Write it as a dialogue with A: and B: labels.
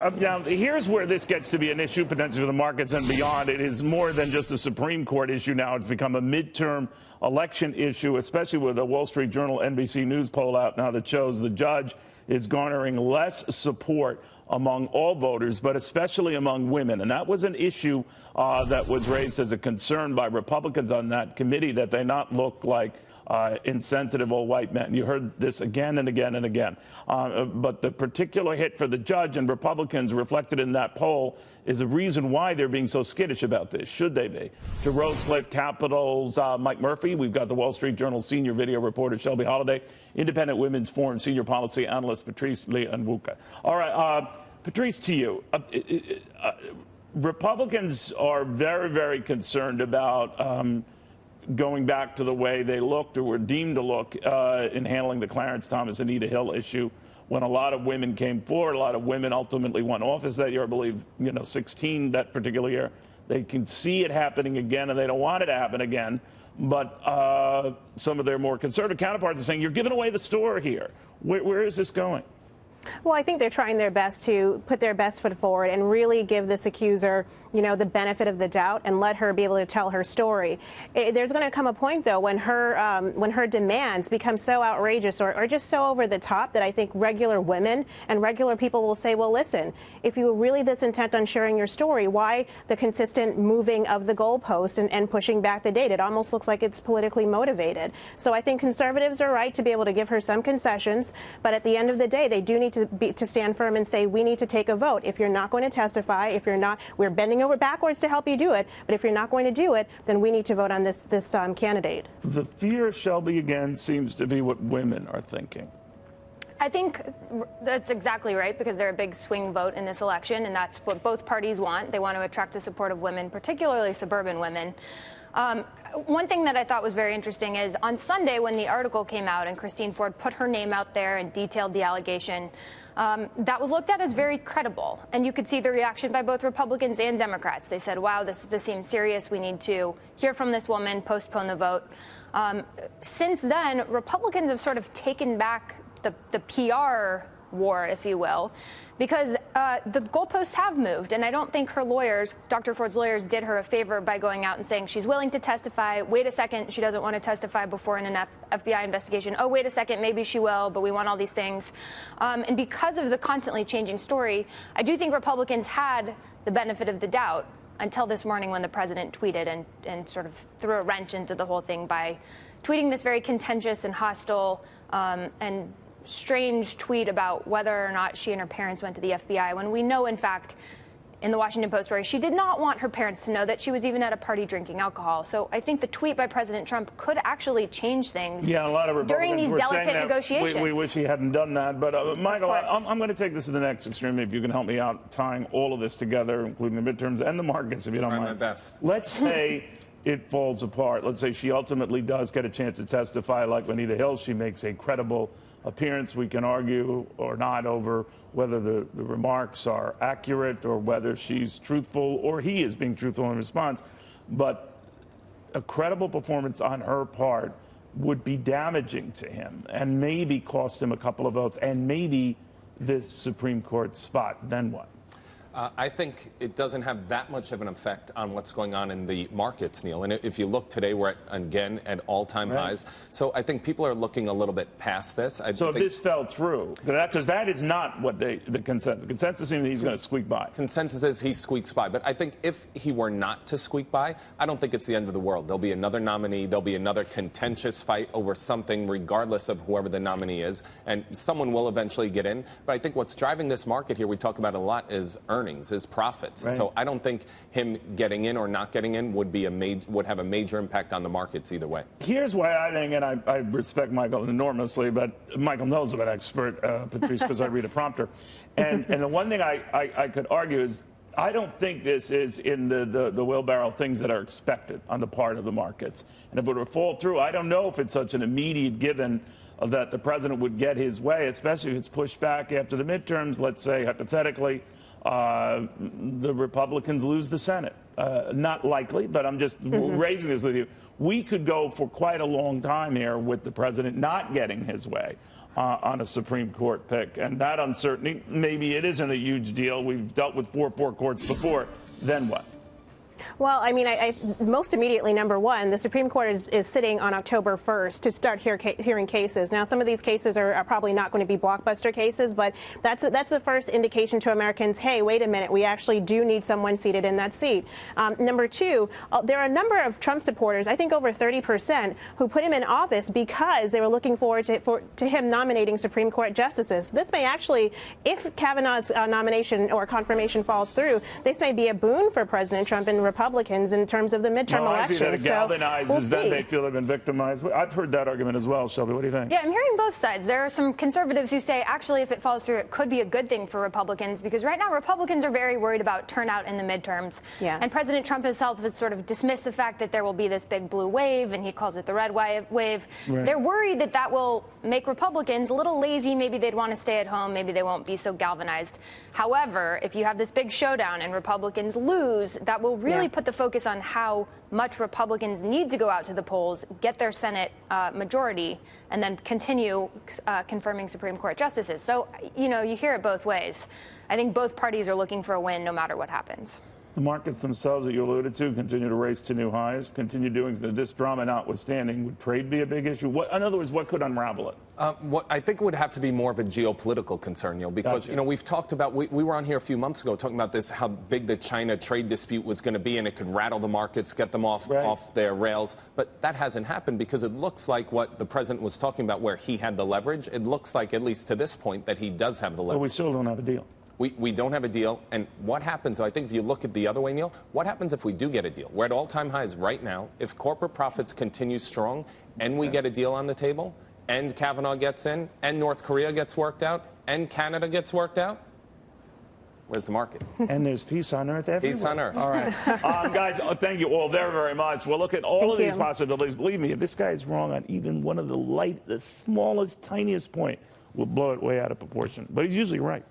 A: Now, here's where this gets to be an issue potentially for the markets and beyond. It is more than just a Supreme Court issue now. It's become a midterm election issue, especially with a Wall Street Journal NBC News poll out now that shows the judge is garnering less support among all voters, but especially among women. And that was an issue that was raised as a concern by Republicans on that committee, that they not look like insensitive old white men. You heard this again and again and again. But the particular hit for the judge and Republicans reflected in that poll is a reason why they're being so skittish about this. Should they be? To Rosecliff Capital's Mike Murphy, we've got the Wall Street Journal senior video reporter Shelby Holliday, Independent Women's Forum senior policy analyst Patrice Onwuka. All right, Patrice, to you. Republicans are very, very concerned about going back to the way they looked or were deemed to look in handling the Clarence Thomas, Anita Hill issue, when a lot of women came forward. A lot of women ultimately won office that year, I believe, 16 that particular year. They can see it happening again, and they don't want it to happen again. But some of their more conservative counterparts are saying, you're giving away the store here. Where is this going?
B: Well, I think they're trying their best to put their best foot forward and really give this accuser, the benefit of the doubt and let her be able to tell her story. There's going to come a point, though, when her demands become so outrageous or just so over the top that I think regular women and regular people will say, well, listen, if you were really this intent on sharing your story, why the consistent moving of the goalpost and pushing back the date? It almost looks like it's politically motivated. So I think conservatives are right to be able to give her some concessions, but at the end of the day, they do need to stand firm and say, we need to take a vote. If you're not going to testify, if you're not, we're bending over backwards to help you do it. But if you're not going to do it, then we need to vote on this candidate.
A: The fear, Shelby, again, seems to be what women are thinking.
C: I think that's exactly right, because they're a big swing vote in this election, and that's what both parties want. They want to attract the support of women, particularly suburban women. One thing that I thought was very interesting is on Sunday, when the article came out and Christine Ford put her name out there and detailed the allegation, that was looked at as very credible. And you could see the reaction by both Republicans and Democrats. They said, wow, this seems serious. We need to hear from this woman, postpone the vote. Since then, Republicans have sort of taken back the PR war, if you will, because the goalposts have moved. And I don't think her lawyers, Dr. Ford's lawyers, did her a favor by going out and saying she's willing to testify. Wait a second, she doesn't want to testify before an FBI investigation. Oh, wait a second, maybe she will, but we want all these things. And because of the constantly changing story, I do think Republicans had the benefit of the doubt until this morning when the president tweeted and sort of threw a wrench into the whole thing by tweeting this very contentious and hostile and strange tweet about whether or not she and her parents went to the FBI, when we know, in fact, in the Washington Post story, she did not want her parents to know that she was even at a party drinking alcohol. So I think the tweet by President Trump could actually change things.
A: Yeah, a lot of Republicans
C: during these
A: were
C: delicate
A: saying that
C: negotiations.
A: We wish he hadn't done that. But Michael, I'm going to take this to the next extreme. If you can help me out tying all of this together, including the midterms and the markets, if you don't mind.
D: Try my best.
A: Let's say it falls apart. Let's say she ultimately does get a chance to testify like Anita Hill. She makes a credible appearance. We can argue or not over whether the remarks are accurate or whether she's truthful or he is being truthful in response. But a credible performance on her part would be damaging to him and maybe cost him a couple of votes and maybe this Supreme Court spot. Then what?
D: I think it doesn't have that much of an effect on what's going on in the markets, Neil. And if you look today, we're again at all-time highs. So I think people are looking a little bit past this.
A: So if this fell through, because that is not what the consensus. The consensus seems that he's going to squeak by.
D: Consensus is he squeaks by. But I think if he were not to squeak by, I don't think it's the end of the world. There'll be another nominee. There'll be another contentious fight over something, regardless of whoever the nominee is. And someone will eventually get in. But I think what's driving this market here, we talk about a lot, is earnings. His profits. Right. So I don't think him getting in or not getting in would have a major impact on the markets either way.
A: Here's why I think, and I respect Michael enormously, but Michael knows I'm an expert, Patrice, because I read a prompter. And the one thing I could argue is I don't think this is in the wheelbarrow things that are expected on the part of the markets. And if it were to fall through, I don't know if it's such an immediate given that the president would get his way, especially if it's pushed back after the midterms. Let's say, hypothetically, the Republicans lose the Senate. Not likely, but I'm just raising this with you. We could go for quite a long time here with the president not getting his way on a Supreme Court pick. And that uncertainty, maybe it isn't a huge deal. We've dealt with 4-4 courts before. Then what?
B: Well, I mean, most immediately, number one, the Supreme Court is sitting on October 1st to start hearing cases. Now, some of these cases are probably not going to be blockbuster cases, but that's the first indication to Americans, hey, wait a minute, we actually do need someone seated in that seat. Number two, there are a number of Trump supporters, I think over 30%, who put him in office because they were looking forward to him nominating Supreme Court justices. This may actually, if Kavanaugh's nomination or confirmation falls through, this may be a boon for President Trump and Republicans in terms of the midterm elections.
A: I see that it galvanizes them. They feel they've been victimized. I've heard that argument as well. Shelby, what do you think?
C: Yeah, I'm hearing both sides. There are some conservatives who say, actually, if it falls through, it could be a good thing for Republicans, because right now Republicans are very worried about turnout in the midterms.
B: Yes.
C: And President Trump himself has sort of dismissed the fact that there will be this big blue wave, and he calls it the red wave.
A: Right.
C: They're worried that that will make Republicans a little lazy. Maybe they'd want to stay at home. Maybe they won't be so galvanized. However, if you have this big showdown and Republicans lose, that will really put the focus on how much Republicans need to go out to the polls, get their Senate majority, and then continue confirming Supreme Court justices. So, you know, you hear it both ways. I think both parties are looking for a win no matter what happens.
A: The markets themselves that you alluded to continue to race to new highs, continue doing this drama notwithstanding. Would trade be a big issue? In other words, what could unravel it?
D: What I think would have to be more of a geopolitical concern, Neil, because, you know, we've talked about, we were on here a few months ago talking about this, how big the China trade dispute was going to be, and it could rattle the markets, get them off their rails. But that hasn't happened because it looks like what the president was talking about, where he had the leverage, it looks like, at least to this point, that he does have the leverage.
A: But we still don't have a deal.
D: We don't have a deal. And what happens, I think if you look at the other way, Neil, what happens if we do get a deal? We're at all-time highs right now. If corporate profits continue strong and we get a deal on the table, and Kavanaugh gets in, and North Korea gets worked out, and Canada gets worked out, where's the market?
A: And there's peace on earth everywhere.
D: Peace on earth.
A: All right. Guys, thank you all very, very much. We'll look at all of these possibilities. Believe me, if this guy is wrong on even one of the smallest, tiniest point, we'll blow it way out of proportion. But he's usually right.